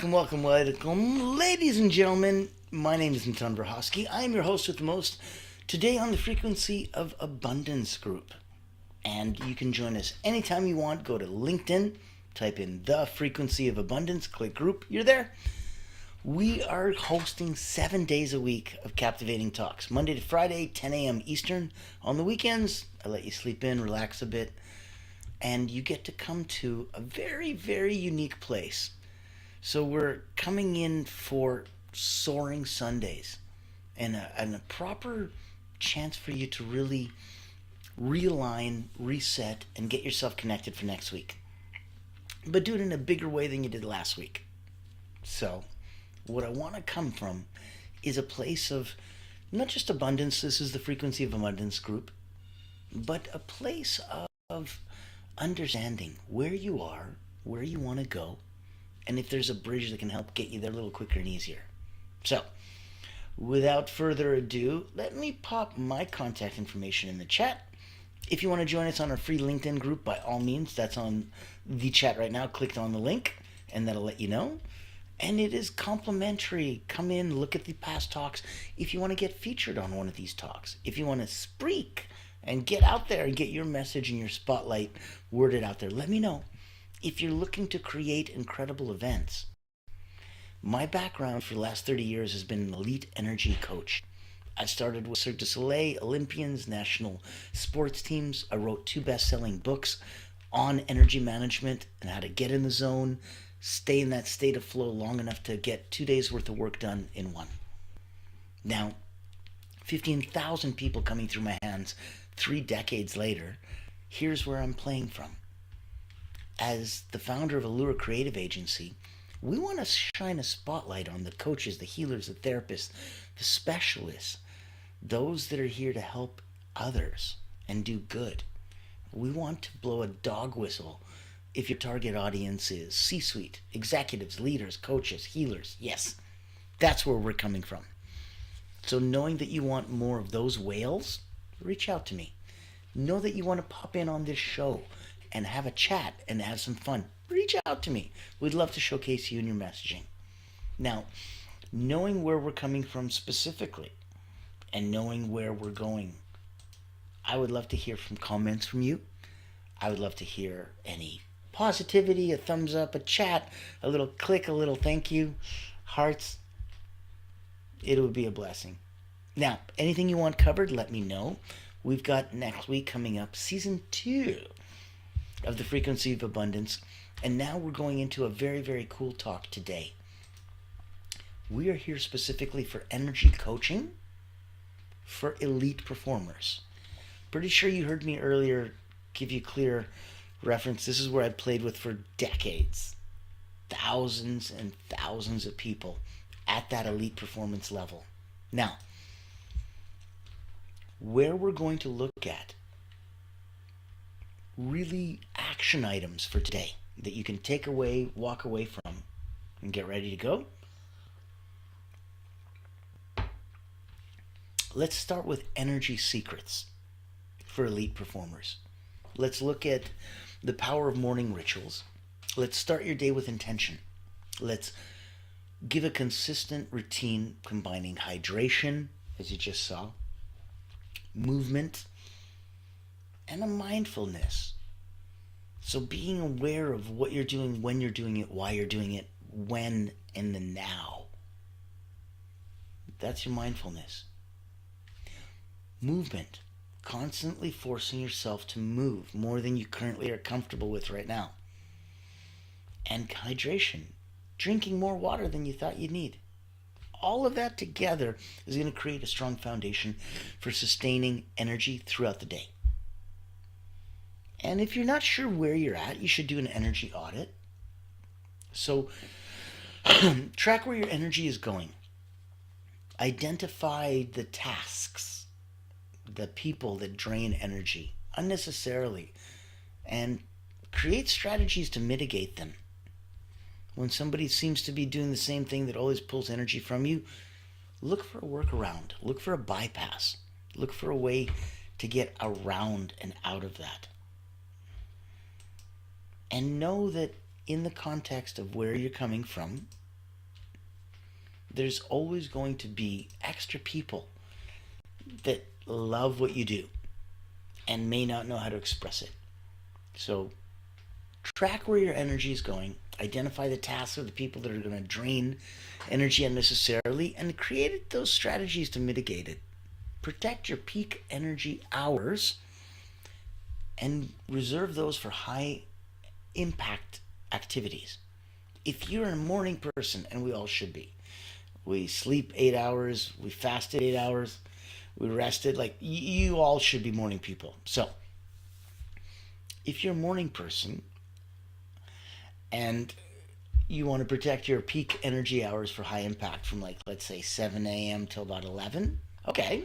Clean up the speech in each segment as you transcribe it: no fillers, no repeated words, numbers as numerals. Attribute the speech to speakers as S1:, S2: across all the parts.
S1: Welcome, ladies and gentlemen. My name is 𝗘𝗹𝗶𝗆𝗆. I am your host with the most. Today on the Frequency of Abundance group. And you can join us anytime you want. Go to LinkedIn, type in the Frequency of Abundance, click group, you're there. We are hosting 7 days a week of captivating talks, Monday to Friday, 10 a.m. Eastern. On the weekends, I let you sleep in, relax a bit, and you get to come to a very, very unique place. So we're coming in for Soaring Sundays and a proper chance for you to really realign, reset, and get yourself connected for next week. But do it in a bigger way than you did last week. So what I want to come from is a place of not just abundance, this is the Frequency of Abundance group, but a place of understanding where you are, where you want to go, and if there's a bridge that can help get you there a little quicker and easier. So, without further ado, let me pop my contact information in the chat. If you want to join us on our free LinkedIn group, by all means, that's on the chat right now. Click on the link, and that'll let you know. And it is complimentary. Come in, look at the past talks. If you want to get featured on one of these talks, if you want to speak and get out there and get your message and your spotlight worded out there, let me know. If you're looking to create incredible events, my background for the last 30 years has been an elite energy coach. I started with Cirque du Soleil, Olympians, national sports teams. I wrote 2 best-selling books on energy management and how to get in the zone, stay in that state of flow long enough to get 2 days worth of work done in one. Now, 15,000 people coming through my hands 3 decades later, here's where I'm playing from. As the founder of Allure Creative Agency, we want to shine a spotlight on the coaches, the healers, the therapists, the specialists, those that are here to help others and do good. We want to blow a dog whistle if your target audience is C-suite, executives, leaders, coaches, healers. Yes, that's where we're coming from. So knowing that you want more of those whales, reach out to me. Know that you want to pop in on this show and have a chat and have some fun, reach out to me. We'd love to showcase you in your messaging. Now, knowing where we're coming from specifically and knowing where we're going, I would love to hear from comments from you. I would love to hear any positivity, a thumbs up, a chat, a little click, a little thank you, hearts. It would be a blessing. Now, anything you want covered, let me know. We've got next week coming up, season 2 of the Frequency of Abundance. And now we're going into a very, very cool talk today. We are here specifically for energy coaching for elite performers. Pretty sure you heard me earlier give you clear reference. This is where I played with for decades. Thousands and thousands of people at that elite performance level. Now, where we're going to look at really action items for today that you can take away, walk away from, and get ready to go. Let's start with energy secrets for elite performers. Let's look at the power of morning rituals. Let's start your day with intention. Let's give a consistent routine combining hydration, as you just saw, movement, and a mindfulness. So being aware of what you're doing, when you're doing it, why you're doing it, when, and the now. That's your mindfulness. Movement. Constantly forcing yourself to move more than you currently are comfortable with right now. And hydration. Drinking more water than you thought you'd need. All of that together is going to create a strong foundation for sustaining energy throughout the day. And if you're not sure where you're at, you should do an energy audit. So track where your energy is going. Identify the tasks, the people that drain energy unnecessarily, and create strategies to mitigate them. When somebody seems to be doing the same thing that always pulls energy from you, look for a workaround. Look for a bypass. Look for a way to get around and out of that. And know that in the context of where you're coming from, there's always going to be extra people that love what you do and may not know how to express it. So track where your energy is going, identify the tasks or the people that are going to drain energy unnecessarily, and create those strategies to mitigate it. Protect your peak energy hours and reserve those for high impact activities. If you're a morning person, and we all should be, we sleep 8 hours, we fasted 8 hours, we rested, like you all should be morning people. So if you're a morning person and you want to protect your peak energy hours for high impact from, like, let's say 7 a.m. till about 11, okay,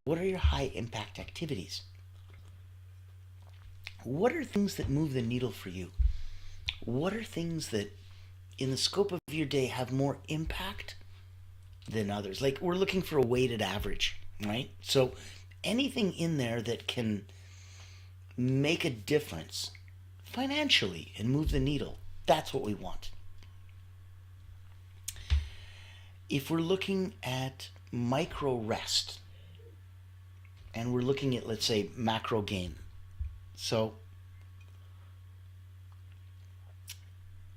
S1: what are your high impact activities? What are things that move the needle for you? What are things that in the scope of your day have more impact than others? Like, we're looking for a weighted average, right? So anything in there that can make a difference financially and move the needle, that's what we want. If we're looking at micro rest and we're looking at, let's say, macro gain, so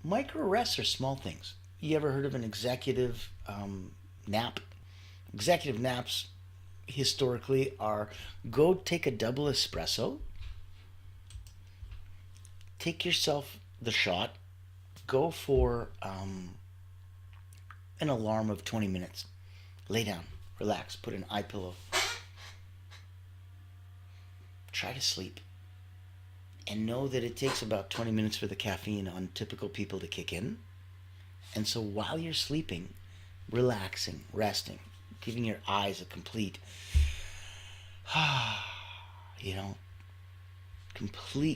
S1: micro rests are small things. You ever heard of an executive nap? Executive naps historically are go take a double espresso, take yourself the shot, go for an alarm of 20 minutes, lay down, relax, put an eye pillow, try to sleep, and know that it takes about 20 minutes for the caffeine on typical people to kick in. And so while you're sleeping, relaxing, resting, giving your eyes a complete,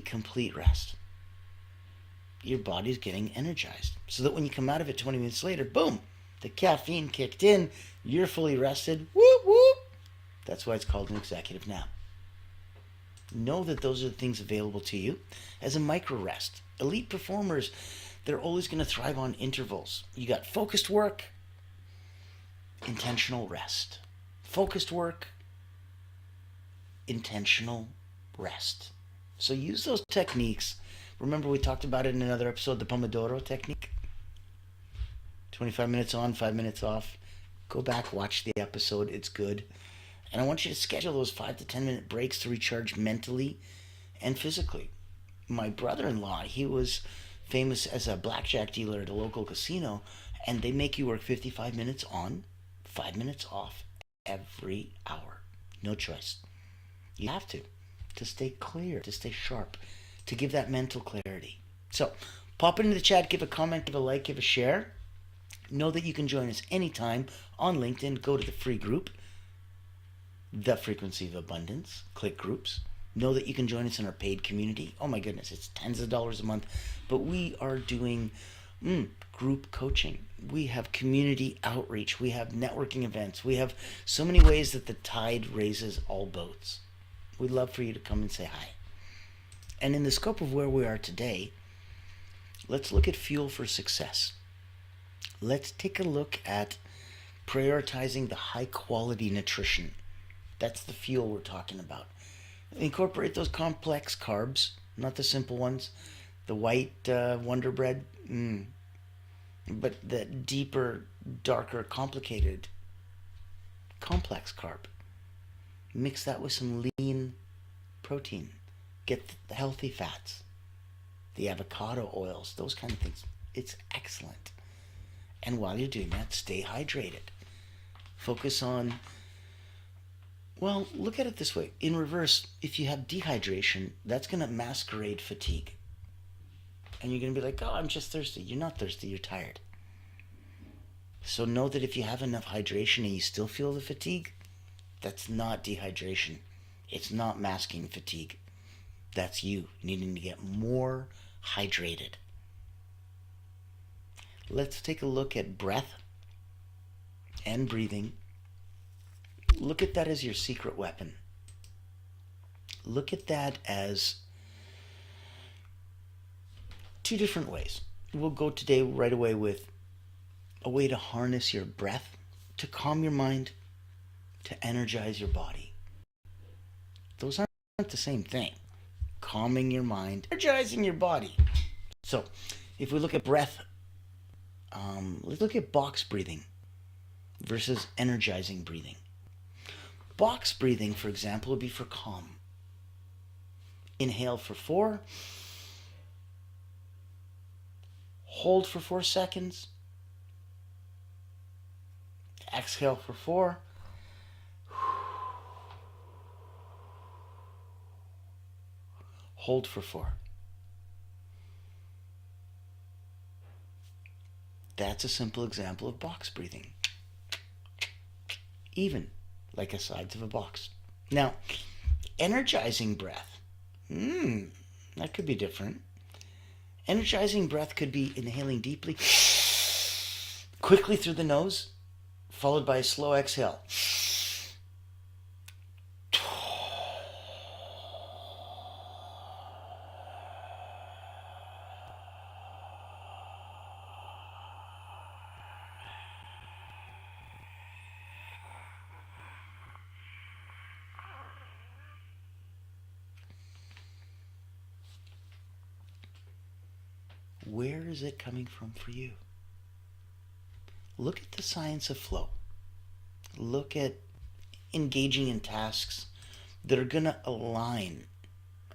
S1: complete rest, your body's getting energized. So that when you come out of it 20 minutes later, boom, the caffeine kicked in, you're fully rested, whoop, whoop. That's why it's called an executive nap. Know that those are the things available to you as a micro rest. Elite performers, they're always going to thrive on intervals. You got focused work, intentional rest. Focused work, intentional rest. So use those techniques. Remember, we talked about it in another episode, the Pomodoro technique. 25 minutes on, 5 minutes off. Go back, watch the episode. It's good. And I want you to schedule those 5 to 10 minute breaks to recharge mentally and physically. My brother-in-law, he was famous as a blackjack dealer at a local casino, and they make you work 55 minutes on, 5 minutes off every hour. No choice. You have to stay clear, to stay sharp, to give that mental clarity. So pop into the chat, give a comment, give a like, give a share. Know that you can join us anytime on LinkedIn. Go to the free group, The Frequency of Abundance. Click groups. Know that you can join us in our paid community. Oh my goodness, it's tens of dollars a month. But we are doing group coaching. We have community outreach. We have networking events. We have so many ways that the tide raises all boats. We'd love for you to come and say hi. And in the scope of where we are today, let's look at fuel for success. Let's take a look at prioritizing the high quality nutrition. That's the fuel we're talking about. Incorporate those complex carbs, not the simple ones, the white Wonder Bread, but the deeper, darker, complicated, complex carb. Mix that with some lean protein. Get the healthy fats, the avocado oils, those kind of things. It's excellent. And while you're doing that, stay hydrated. Focus on, well, look at it this way. In reverse, if you have dehydration, that's going to masquerade fatigue. And you're going to be like, oh, I'm just thirsty. You're not thirsty, you're tired. So know that if you have enough hydration and you still feel the fatigue, that's not dehydration. It's not masking fatigue. That's you needing to get more hydrated. Let's take a look at breath and breathing. Look at that as your secret weapon. Look at that as two different ways. We'll go today right away with a way to harness your breath, to calm your mind, to energize your body. Those aren't the same thing. Calming your mind, energizing your body. So, if we look at breath, let's look at box breathing versus energizing breathing. Box breathing, for example, would be for calm. Inhale for 4. Hold for 4 seconds. Exhale for 4. Hold for 4. That's a simple example of box breathing. Even like the sides of a box. Now, energizing breath. That could be different. Energizing breath could be inhaling deeply, quickly through the nose, followed by a slow exhale. Where is it coming from for you? Look at the science of flow. Look at engaging in tasks that are going to align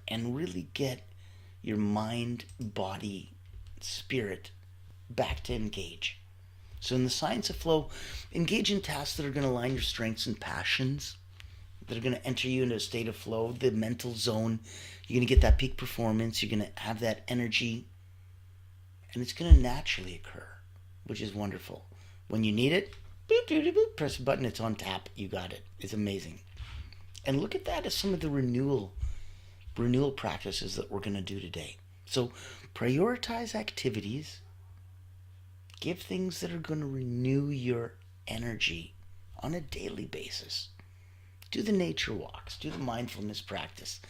S1: and really get your mind, body, spirit back to engage. So in the science of flow, engage in tasks that are going to align your strengths and passions, that are going to enter you into a state of flow, the mental zone. You're going to get that peak performance. You're going to have that energy. And it's going to naturally occur, which is wonderful. When you need it, boop, boop, boop, press a button, it's on tap. You got it. It's amazing. And look at that as some of the renewal practices that we're going to do today. So prioritize activities. Give things that are going to renew your energy on a daily basis. Do the nature walks. Do the mindfulness practice.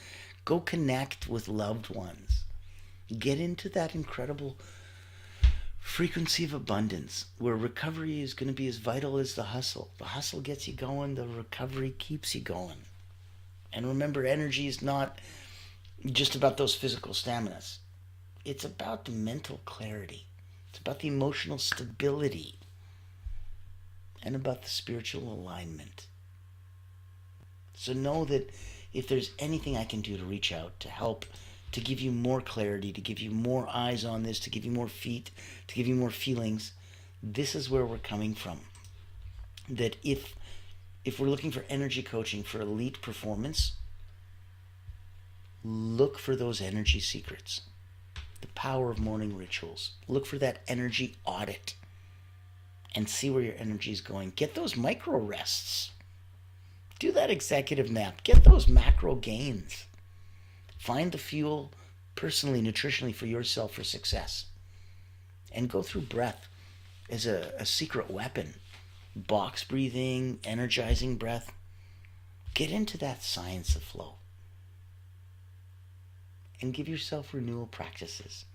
S1: Go connect with loved ones. Get into that incredible frequency of abundance where recovery is going to be as vital as the hustle. The hustle gets you going. The recovery keeps you going. And remember, energy is not just about those physical staminas. It's about the mental clarity. It's about the emotional stability and about the spiritual alignment. So know that if there's anything I can do to reach out, to help, to give you more clarity, to give you more eyes on this, to give you more feet, to give you more feelings, this is where we're coming from. That if we're looking for energy coaching for elite performance, look for those energy secrets. The power of morning rituals. Look for that energy audit and see where your energy is going. Get those micro rests. Do that executive nap. Get those macro gains. Find the fuel personally, nutritionally for yourself for success. And go through breath as a secret weapon. Box breathing, energizing breath. Get into that science of flow. And give yourself renewal practices.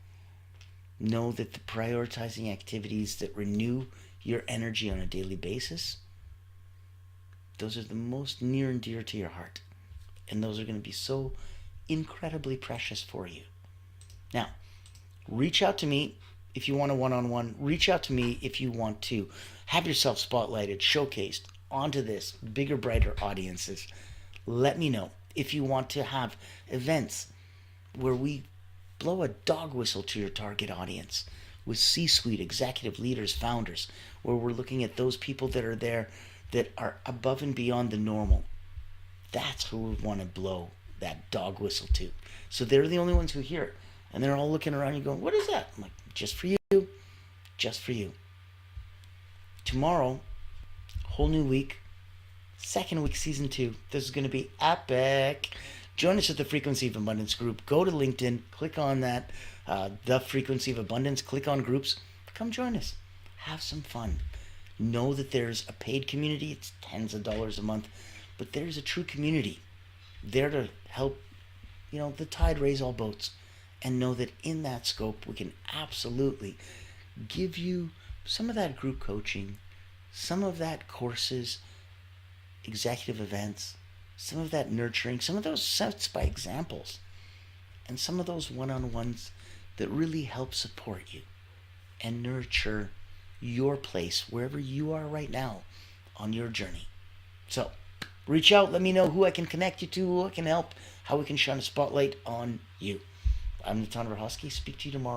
S1: Know that the prioritizing activities that renew your energy on a daily basis, those are the most near and dear to your heart. And those are going to be so incredibly precious for you. Now, reach out to me if you want a one-on-one. Reach out to me if you want to have yourself spotlighted, showcased onto this bigger, brighter audiences. Let me know if you want to have events where we blow a dog whistle to your target audience with C-suite executive leaders, founders, where we're looking at those people that are there that are above and beyond the normal. That's who we want to blow that dog whistle to. So they're the only ones who hear it. And they're all looking around you going, what is that? I'm like, just for you. Just for you. Tomorrow, whole new week, second week, season 2. This is going to be epic. Join us at the Frequency of Abundance group. Go to LinkedIn, click on that, the Frequency of Abundance, click on groups. Come join us. Have some fun. Know that there's a paid community. It's tens of dollars a month. But there's a true community there to help, the tide raise all boats. And know that in that scope, we can absolutely give you some of that group coaching, some of that courses, executive events, some of that nurturing, some of those sets by examples, and some of those one-on-ones that really help support you and nurture your place wherever you are right now on your journey. So reach out, let me know who I can connect you to, who I can help, how we can shine a spotlight on you. I'm 𝗘𝗹𝗶𝘁𝗲. Speak to you tomorrow.